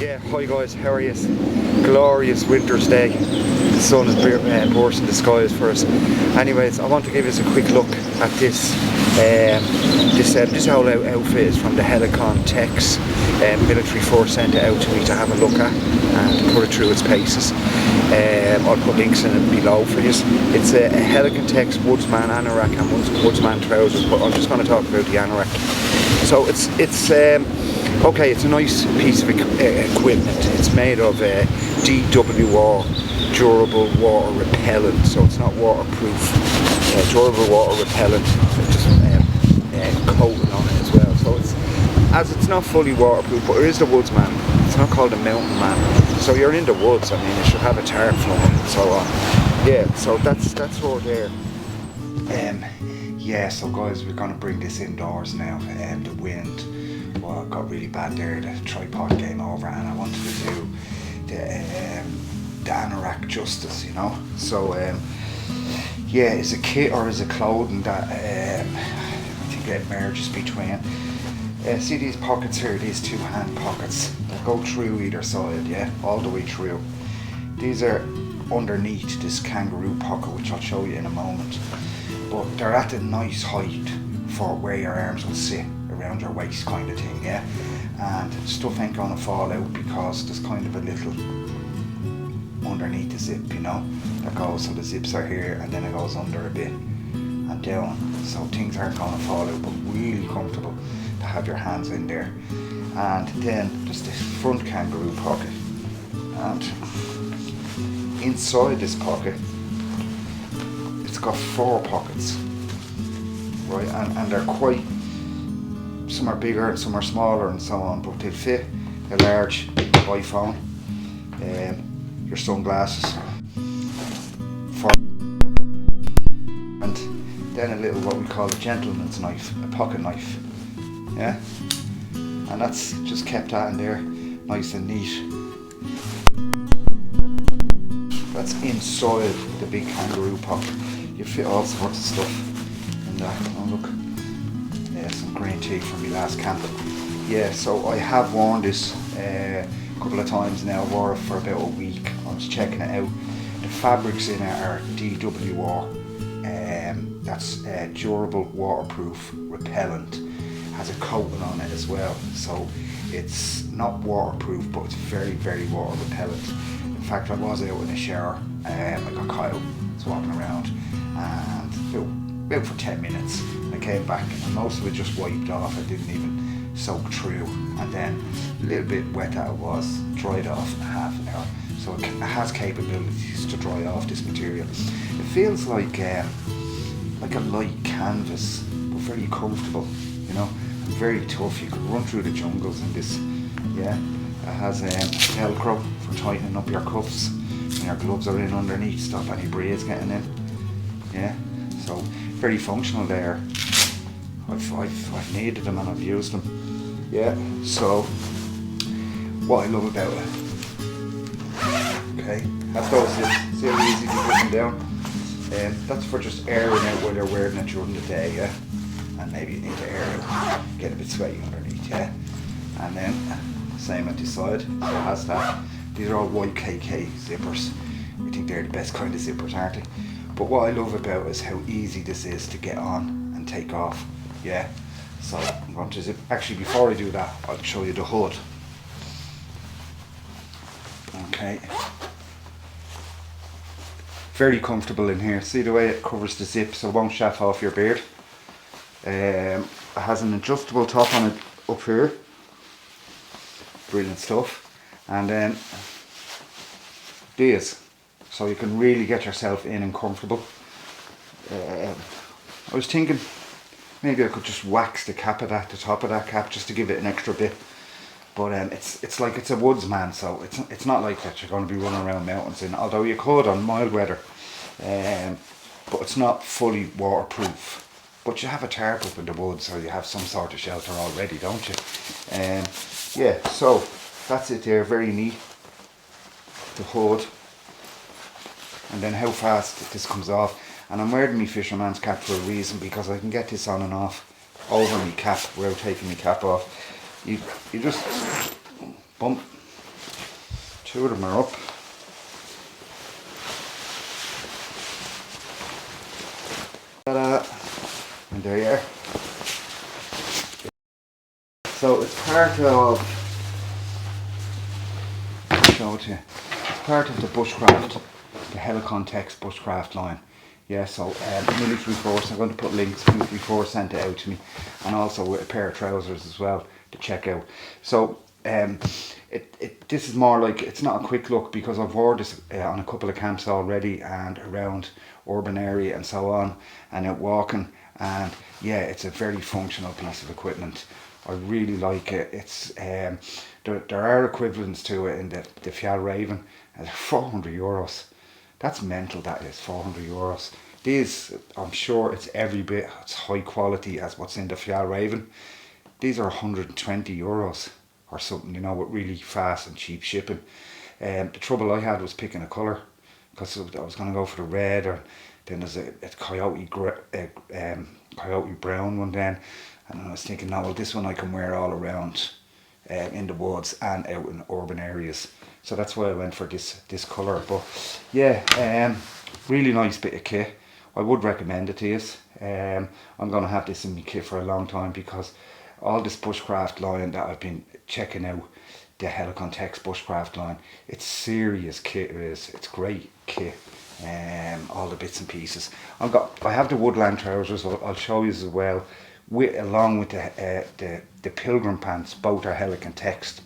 Yeah, hi guys, how are you? Glorious winter's day. The sun is bursting the skies for us. Anyways, I want to give us a quick look at this. This whole outfit is from the Helikon Tex Military Force Centre out to me to have a look at and put it through its paces. I'll put links in it below for you. It's a Helikon Tex Woodsman Anorak and Woodsman trousers, but I'm just going to talk about the Anorak. So it's a nice piece of equipment. It's made of DWR, durable water repellent, so it's not waterproof. Durable water repellent, just coating on it as well. So it's not fully waterproof, but it is the Woodsman. It's not called a mountain man. So you're in the woods. I mean, you should have a tarp from it and so on. Yeah, so that's all there. Yeah, so guys, we're gonna bring this indoors now. The wind got really bad there. The tripod came over, and I wanted to do the Anorak justice, you know. So yeah, is it kit or is it clothing that I think it merges between. See these pockets here, these two hand pockets that go through either side, yeah, all the way through. These are underneath this kangaroo pocket, which I'll show you in a moment. But they're at a nice height for where your arms will sit around your waist, kind of thing, yeah. And stuff ain't gonna fall out because there's kind of a little underneath the zip, you know, that goes, so the zips are here and then it goes under a bit and down, so things aren't gonna fall out, but really comfortable to have your hands in there. And then just this front kangaroo pocket, and inside this pocket it's got 4 pockets, right, and they're quite, some are bigger and some are smaller and so on, but they fit a large iPhone, your sunglasses, and then a little what we call a gentleman's knife, a pocket knife, yeah, and that's just kept that in there nice and neat. That's inside the big kangaroo pocket. You fit all sorts of stuff in that. Oh look, yeah, some green tea from my last camp. Yeah, so I have worn this a couple of times now. I wore it for about a week. I was checking it out. The fabrics in it are DWR. That's durable, waterproof, repellent. Has a coating on it as well, so it's not waterproof, but it's very, very water repellent. In fact, I was out in the shower. I got caught out, was walking around, and about for 10 minutes. I came back, and most of it just wiped off. I didn't even soak through, and then a little bit wet that it was, dried off in half an hour. So it has capabilities to dry off this material. It feels like a light canvas, but very comfortable, you know, and very tough. You could run through the jungles in this. Yeah, it has Velcro for tightening up your cuffs when your gloves are in underneath, stop any breeze getting in. Yeah, so very functional there. I've needed them and I've used them. Yeah, so what I love about it, okay, that's those zips. See how easy to put them down? That's for just airing out while you're wearing it during the day, yeah, and maybe you need to air it, get a bit sweaty underneath, yeah. And then same at the side, so it has that. These are all white KK zippers. I think they're the best kind of zippers, aren't they? But what I love about it is how easy this is to get on and take off. Yeah. So I'm going to zip. Actually, before I do that, I'll show you the hood. Okay. Very comfortable in here. See the way it covers the zip, so it won't chaff off your beard. It has an adjustable top on it up here. Brilliant stuff. And then these, so you can really get yourself in and comfortable. I was thinking maybe I could just wax the cap of that, the top of that cap, just to give it an extra bit. But it's like it's a woodsman, so it's not like that you're going to be running around mountains in. Although you could on mild weather, but it's not fully waterproof. But you have a tarp up in the woods, so you have some sort of shelter already, don't you? Yeah, so that's it there, very neat. The hood, and then how fast this comes off. And I'm wearing my fisherman's cap for a reason, because I can get this on and off over my cap without taking my cap off. You just bump 2 of them are up. Ta-da! And there you are. So it's part of, I'll show it to you. It's part of the bushcraft, the Helikon Tex bushcraft line. Yeah, so military force, I'm going to put links, military force sent it out to me, and also a pair of trousers as well to check out. So this is more like, it's not a quick look because I've worn this on a couple of camps already and around urban area and so on, and out walking, and yeah, it's a very functional piece of equipment. I really like it. It's there are equivalents to it in the Fjallraven, and they're €400. That's mental, that is, €400. These, I'm sure it's every bit as high quality as what's in the Fjallraven. These are €120 or something, you know, with really fast and cheap shipping. The trouble I had was picking a colour, because I was going to go for the red, or then there's a coyote brown one then, and I was thinking, no, well, this one I can wear all around in the woods and out in urban areas. So that's why I went for this colour. But yeah, really nice bit of kit. I would recommend it to you. I'm going to have this in my kit for a long time, because all this bushcraft line that I've been checking out, the Helikon Tex bushcraft line, it's serious kit. It is. It's great kit. All the bits and pieces. I have the woodland trousers. I'll show you as well. Along with the pilgrim pants, both are Helikon Tex.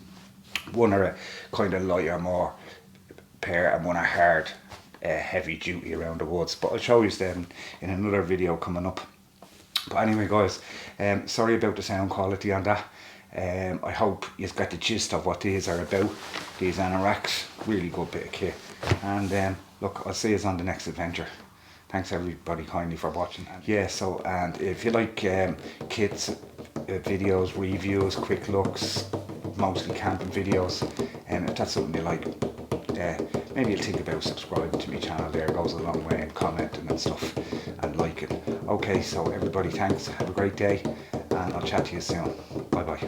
One are a kind of lighter, more pair, and one are hard, heavy duty around the woods. But I'll show you them in another video coming up. But anyway, guys, sorry about the sound quality on that. I hope you've got the gist of what these are about. These anoraks, really good bit of kit. And look, I'll see you on the next adventure. Thanks everybody kindly for watching. Yeah, so, and if you like kits, videos, reviews, quick looks, mostly camping videos, and if that's something you like, maybe you'll think about subscribing to my channel. There goes a long way, and commenting and stuff, and liking. Okay, so everybody, thanks, have a great day, and I'll chat to you soon. Bye bye.